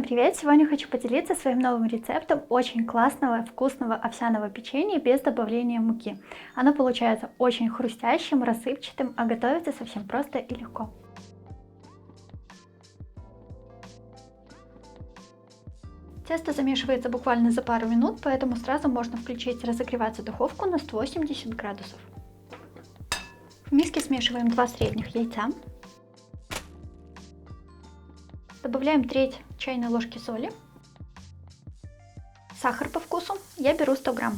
Всем привет! Сегодня хочу поделиться своим новым рецептом очень классного, вкусного овсяного печенья без добавления муки. Оно получается очень хрустящим, рассыпчатым, а готовится совсем просто и легко. Тесто замешивается буквально за пару минут, поэтому сразу можно включить разогреваться духовку на 180 градусов. В миске смешиваем 2 средних яйца. Добавляем треть чайной ложки соли. Сахар по вкусу. Я беру 100 грамм.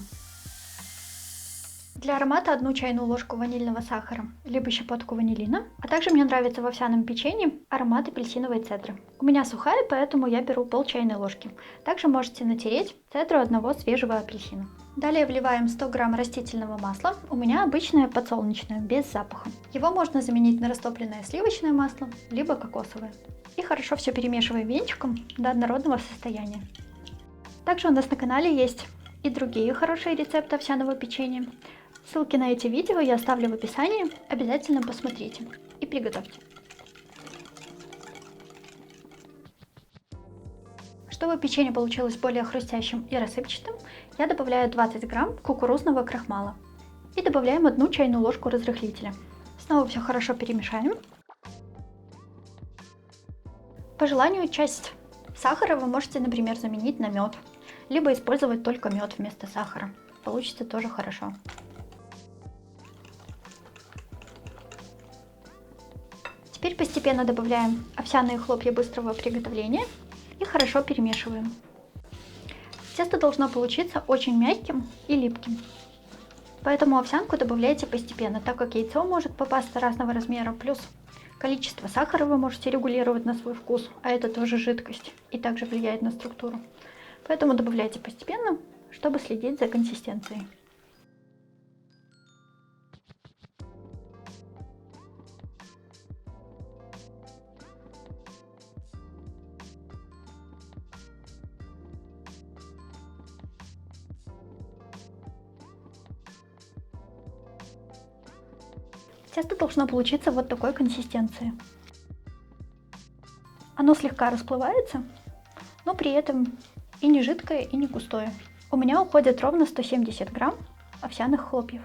Для аромата 1 чайную ложку ванильного сахара, либо щепотку ванилина. А также мне нравится в овсяном печенье аромат апельсиновой цедры. У меня сухая, поэтому я беру пол чайной ложки. Также можете натереть цедру одного свежего апельсина. Далее вливаем 100 грамм растительного масла. У меня обычное подсолнечное, без запаха. Его можно заменить на растопленное сливочное масло, либо кокосовое. И хорошо все перемешиваем венчиком до однородного состояния. Также у нас на канале есть и другие хорошие рецепты овсяного печенья. Ссылки на эти видео я оставлю в описании. Обязательно посмотрите и приготовьте. Чтобы печенье получилось более хрустящим и рассыпчатым, я добавляю 20 грамм кукурузного крахмала. И добавляем 1 чайную ложку разрыхлителя. Снова все хорошо перемешаем. По желанию, часть сахара вы можете, например, заменить на мед, либо использовать только мед вместо сахара. Получится тоже хорошо. Теперь постепенно добавляем овсяные хлопья быстрого приготовления и хорошо перемешиваем. Тесто должно получиться очень мягким и липким. Поэтому овсянку добавляйте постепенно, так как яйцо может попасться разного размера, плюс количество сахара вы можете регулировать на свой вкус, а это тоже жидкость и также влияет на структуру. Поэтому добавляйте постепенно, чтобы следить за консистенцией. Тесто должно получиться вот такой консистенции. Оно слегка расплывается, но при этом и не жидкое, и не густое. У меня уходит ровно 170 грамм овсяных хлопьев.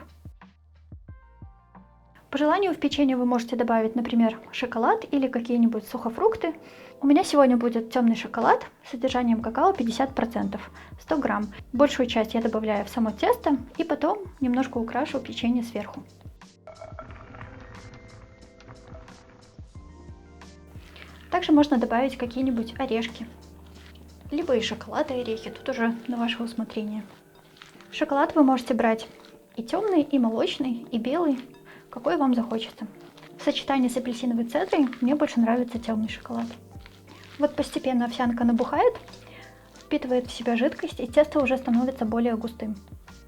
По желанию в печенье вы можете добавить, например, шоколад или какие-нибудь сухофрукты. У меня сегодня будет темный шоколад с содержанием какао 50%, 100 грамм. Большую часть я добавляю в само тесто и потом немножко украшу печенье сверху. Также можно добавить какие-нибудь орешки, либо и шоколад, и орехи, тут уже на ваше усмотрение. Шоколад вы можете брать и темный, и молочный, и белый, какой вам захочется. В сочетании с апельсиновой цедрой мне больше нравится темный шоколад. Вот постепенно овсянка набухает, впитывает в себя жидкость, и тесто уже становится более густым.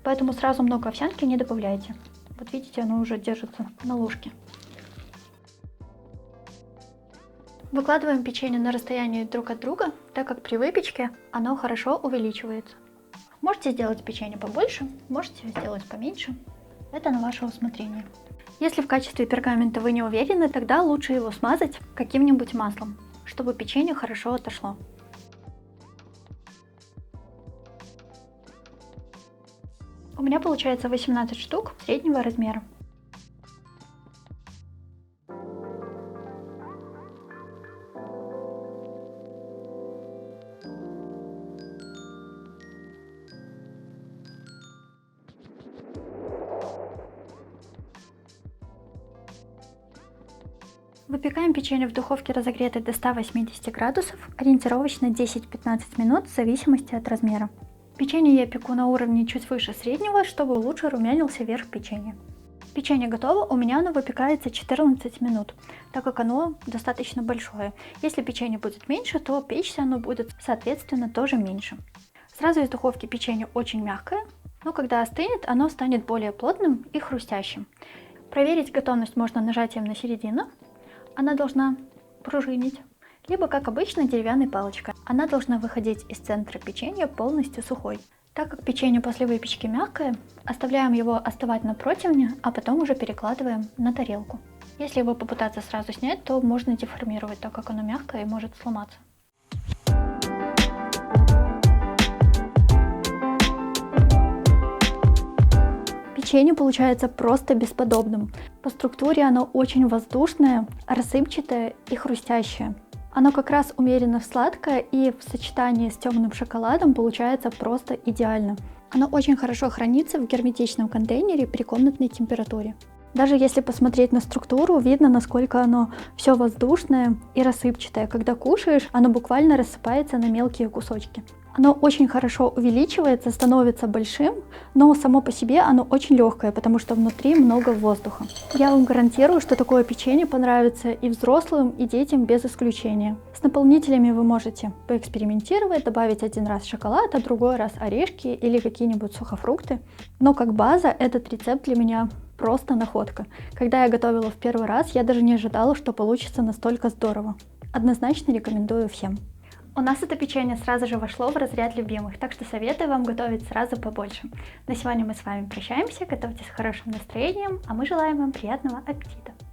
Поэтому сразу много овсянки не добавляйте. Вот видите, оно уже держится на ложке. Выкладываем печенье на расстоянии друг от друга, так как при выпечке оно хорошо увеличивается. Можете сделать печенье побольше, можете сделать поменьше. Это на ваше усмотрение. Если в качестве пергамента вы не уверены, тогда лучше его смазать каким-нибудь маслом, чтобы печенье хорошо отошло. У меня получается 18 штук среднего размера. Выпекаем печенье в духовке, разогретой до 180 градусов, ориентировочно 10-15 минут в зависимости от размера. Печенье я пеку на уровне чуть выше среднего, чтобы лучше румянился верх печенья. Печенье готово, у меня оно выпекается 14 минут, так как оно достаточно большое. Если печенье будет меньше, то печься оно будет соответственно тоже меньше. Сразу из духовки печенье очень мягкое, но когда остынет, оно станет более плотным и хрустящим. Проверить готовность можно нажатием на середину. Она должна пружинить, либо, как обычно, деревянной палочкой. Она должна выходить из центра печенья полностью сухой. Так как печенье после выпечки мягкое, оставляем его остывать на противне, а потом уже перекладываем на тарелку. Если его попытаться сразу снять, то можно деформировать, так как оно мягкое и может сломаться. Печенье получается просто бесподобным. По структуре оно очень воздушное, рассыпчатое и хрустящее. Оно как раз умеренно сладкое и в сочетании с темным шоколадом получается просто идеально. Оно очень хорошо хранится в герметичном контейнере при комнатной температуре. Даже если посмотреть на структуру, видно, насколько оно все воздушное и рассыпчатое. Когда кушаешь, оно буквально рассыпается на мелкие кусочки. Оно очень хорошо увеличивается, становится большим, но само по себе оно очень легкое, потому что внутри много воздуха. Я вам гарантирую, что такое печенье понравится и взрослым, и детям без исключения. С наполнителями вы можете поэкспериментировать, добавить один раз шоколад, а другой раз орешки или какие-нибудь сухофрукты. Но как база этот рецепт для меня просто находка. Когда я готовила в первый раз, я даже не ожидала, что получится настолько здорово. Однозначно рекомендую всем. У нас это печенье сразу же вошло в разряд любимых, так что советую вам готовить сразу побольше. На сегодня мы с вами прощаемся, готовьте с хорошим настроением, а мы желаем вам приятного аппетита!